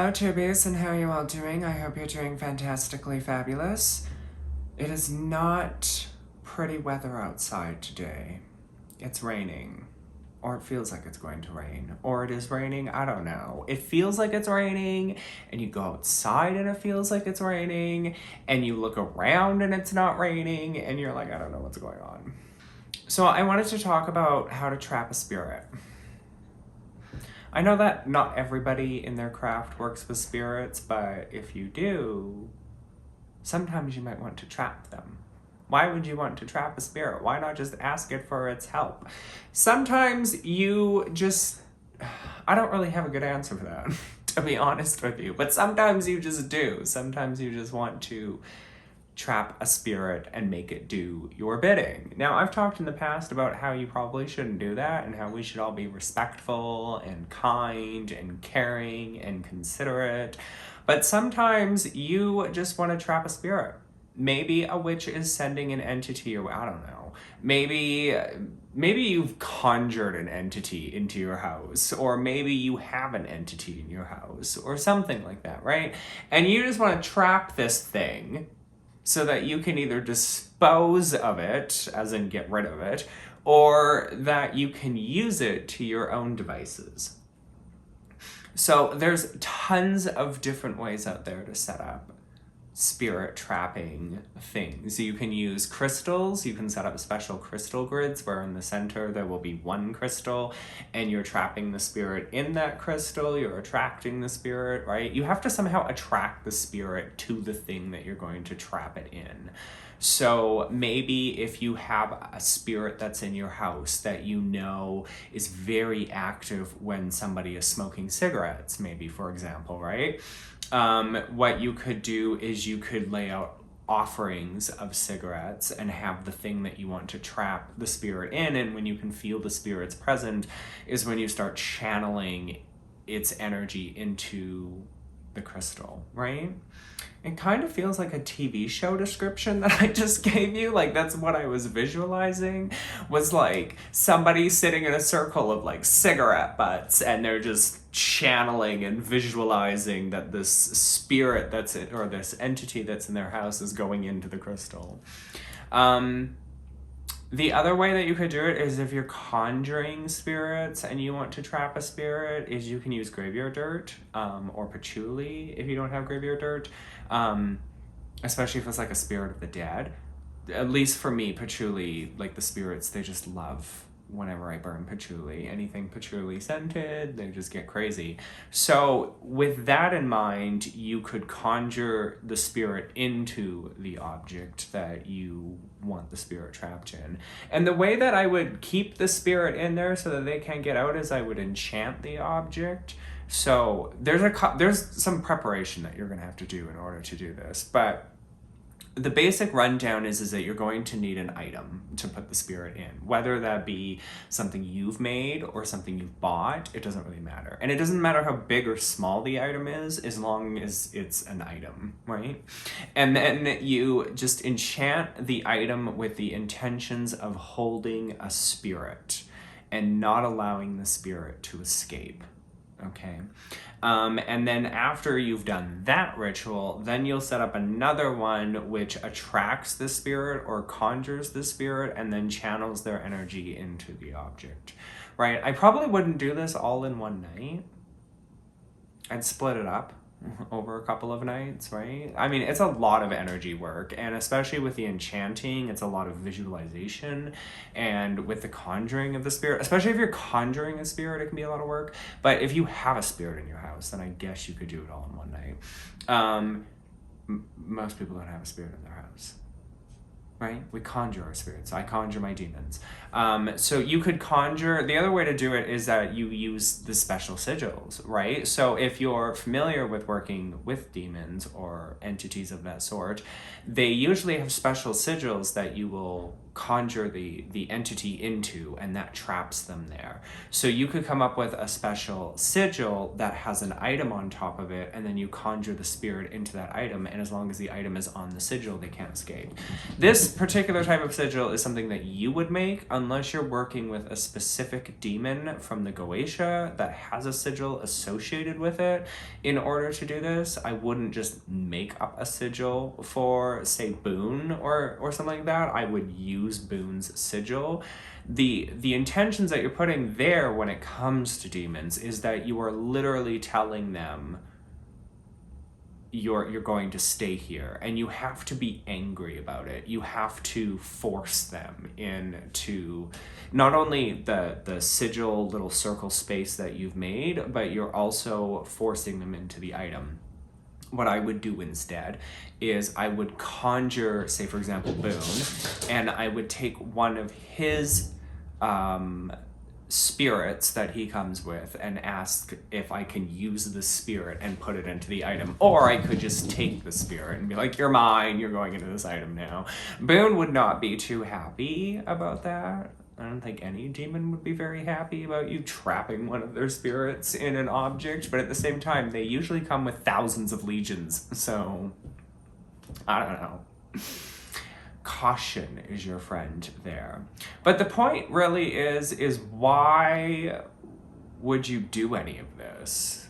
Hello, Tubies, and how are you all doing? I hope you're doing fantastically fabulous. It is not pretty weather outside today. It's raining. Or it feels like it's going to rain. Or it is raining, I don't know. It feels like it's raining, and you go outside and it feels like it's raining, and you look around and it's not raining, and you're like, I don't know what's going on. So I wanted to talk about how to trap a spirit. I know that not everybody in their craft works with spirits, but if you do, sometimes you might want to trap them. Why would you want to trap a spirit? Why not just ask it for its help? Sometimes you just... I don't really have a good answer for that, to be honest with you. But sometimes you just do. Sometimes you just want to trap a spirit and make it do your bidding. Now, I've talked in the past about how you probably shouldn't do that and how we should all be respectful and kind and caring and considerate. But sometimes you just want to trap a spirit. Maybe a witch is sending an entity, or I don't know. Maybe you've conjured an entity into your house, or maybe you have an entity in your house, or something like that, right? And you just want to trap this thing so that you can either dispose of it, as in get rid of it, or that you can use it to your own devices. So there's tons of different ways out there to set up spirit trapping things. You can use crystals. You can set up special crystal grids where in the center there will be one crystal and you're trapping the spirit in that crystal. You're attracting the spirit, right? You have to somehow attract the spirit to the thing that you're going to trap it in. So maybe if you have a spirit that's in your house that you know is very active when somebody is smoking cigarettes, maybe, for example, right? What you could do is you could lay out offerings of cigarettes and have the thing that you want to trap the spirit in, and when you can feel the spirit's present is when you start channeling its energy into the crystal, right? It kind of feels like a TV show description that I just gave you. Like, that's what I was visualizing, was like somebody sitting in a circle of like cigarette butts, and they're just channeling and visualizing that this spirit that's it, or this entity that's in their house, is going into the crystal. The other way that you could do it is if you're conjuring spirits and you want to trap a spirit, is you can use graveyard dirt, or patchouli if you don't have graveyard dirt, especially if it's like a spirit of the dead. At least for me, patchouli, like the spirits, they just love whenever I burn patchouli. Anything patchouli scented, they just get crazy. So with that in mind, you could conjure the spirit into the object that you want the spirit trapped in. And the way that I would keep the spirit in there so that they can't get out is I would enchant the object. So there's some preparation that you're gonna have to do in order to do this, but the basic rundown is that you're going to need an item to put the spirit in, whether that be something you've made or something you've bought. It doesn't really matter. And it doesn't matter how big or small the item is, as long as it's an item, right? And then you just enchant the item with the intentions of holding a spirit and not allowing the spirit to escape. Okay. And then after you've done that ritual, then you'll set up another one which attracts the spirit or conjures the spirit and then channels their energy into the object, right? I probably wouldn't do this all in one night. I'd split it up over a couple of nights, right? I mean, it's a lot of energy work, and especially with the enchanting, it's a lot of visualization, and with the conjuring of the spirit, especially if you're conjuring a spirit, it can be a lot of work. But if you have a spirit in your house, then I guess you could do it all in one night. Most people don't have a spirit in their house, right? We conjure our spirits. I conjure my demons. So you could conjure, the other way to do it is that you use the special sigils, right? So if you're familiar with working with demons or entities of that sort, they usually have special sigils that you will conjure the entity into, and that traps them there. So you could come up with a special sigil that has an item on top of it, and then you conjure the spirit into that item, and as long as the item is on the sigil, they can't escape. This particular type of sigil is something that you would make unless you're working with a specific demon from the Goetia that has a sigil associated with it. In order to do this, I wouldn't just make up a sigil for, say, Boone or something like that. I would use Boone's sigil. The intentions that you're putting there when it comes to demons is that you are literally telling them you're going to stay here, and you have to be angry about it. You have to force them into not only the sigil little circle space that you've made, but you're also forcing them into the item. What I would do instead is I would conjure, say for example, Boone, and I would take one of his spirits that he comes with and ask if I can use the spirit and put it into the item. Or I could just take the spirit and be like, you're mine, you're going into this item now. Boone would not be too happy about that. I don't think any demon would be very happy about you trapping one of their spirits in an object, but at the same time, they usually come with thousands of legions, so I don't know. Caution is your friend there. But the point really is why would you do any of this?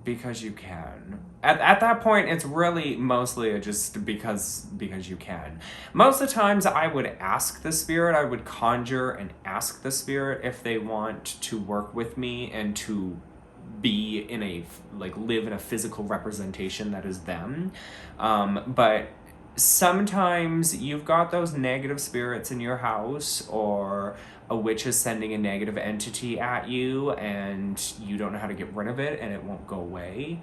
Because you can. At that point, it's really mostly just because you can. Most of the times I would ask the spirit, I would conjure and ask the spirit if they want to work with me and to be in a, like, live in a physical representation that is them. But sometimes you've got those negative spirits in your house, or a witch is sending a negative entity at you and you don't know how to get rid of it and it won't go away.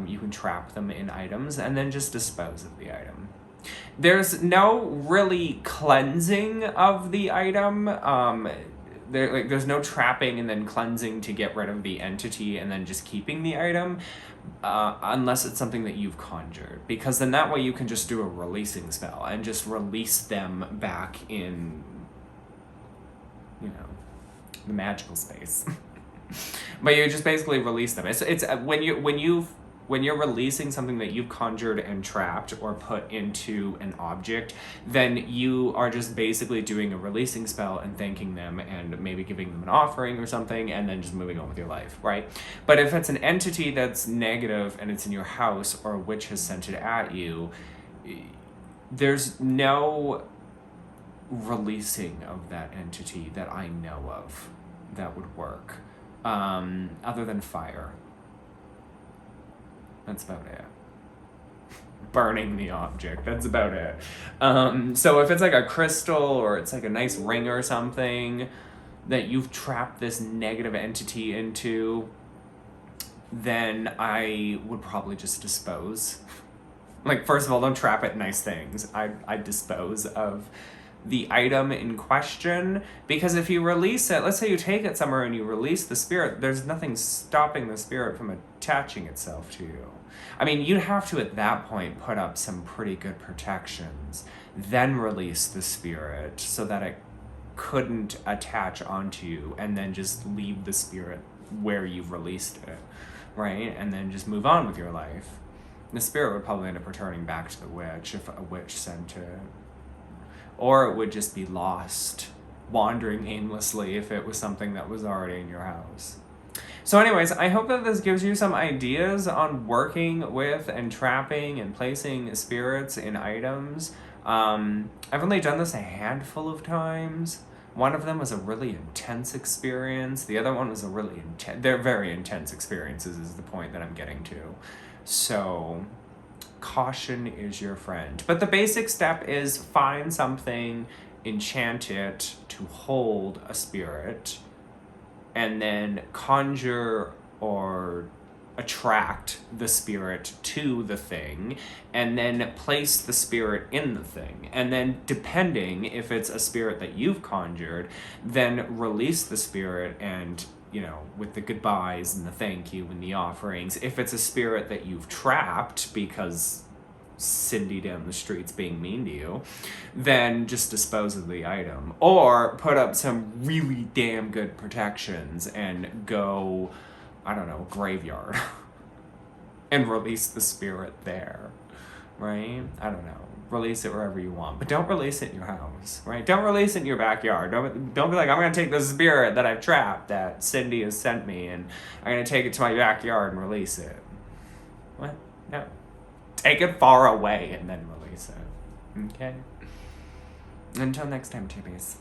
You can trap them in items and then just dispose of the item. There's no really cleansing of the item. There's no trapping and then cleansing to get rid of the entity and then just keeping the item, unless it's something that you've conjured. Because then that way you can just do a releasing spell and just release them back in, the magical space. But you just basically release them. It's when you're releasing something that you've conjured and trapped or put into an object, then you are just basically doing a releasing spell and thanking them and maybe giving them an offering or something and then just moving on with your life, right? But if it's an entity that's negative and it's in your house, or a witch has sent it at you, there's no releasing of that entity that I know of that would work, other than fire. That's about it. Burning the object, that's about it. So if it's like a crystal or it's like a nice ring or something that you've trapped this negative entity into, then I would probably just dispose. Like, first of all, don't trap it in nice things. I'd dispose of the item in question, because if you release it, let's say you take it somewhere and you release the spirit, there's nothing stopping the spirit from attaching itself to you. I mean, you'd have to at that point put up some pretty good protections, then release the spirit so that it couldn't attach onto you, and then just leave the spirit where you've released it, right? And then just move on with your life. The spirit would probably end up returning back to the witch if a witch sent it. Or it would just be lost, wandering aimlessly if it was something that was already in your house. So anyways, I hope that this gives you some ideas on working with and trapping and placing spirits in items. I've only done this a handful of times. One of them was a really intense experience. The other one was a really intense... They're very intense experiences is the point that I'm getting to. So caution is your friend. But the basic step is find something, enchant it to hold a spirit, and then conjure or attract the spirit to the thing, and then place the spirit in the thing. And then depending if it's a spirit that you've conjured, then release the spirit and, with the goodbyes and the thank you and the offerings. If it's a spirit that you've trapped because Cindy down the streets being mean to you, then just dispose of the item. Or put up some really damn good protections and go, I don't know, graveyard. And release the spirit there, right? I don't know. Release it wherever you want, but don't release it in your house, right? Don't release it in your backyard. Don't be like, I'm gonna take the spirit that I've trapped, that Cindy has sent me, and I'm gonna take it to my backyard and release it. What? No. Take it far away and then release it. Okay? Until next time, TBs.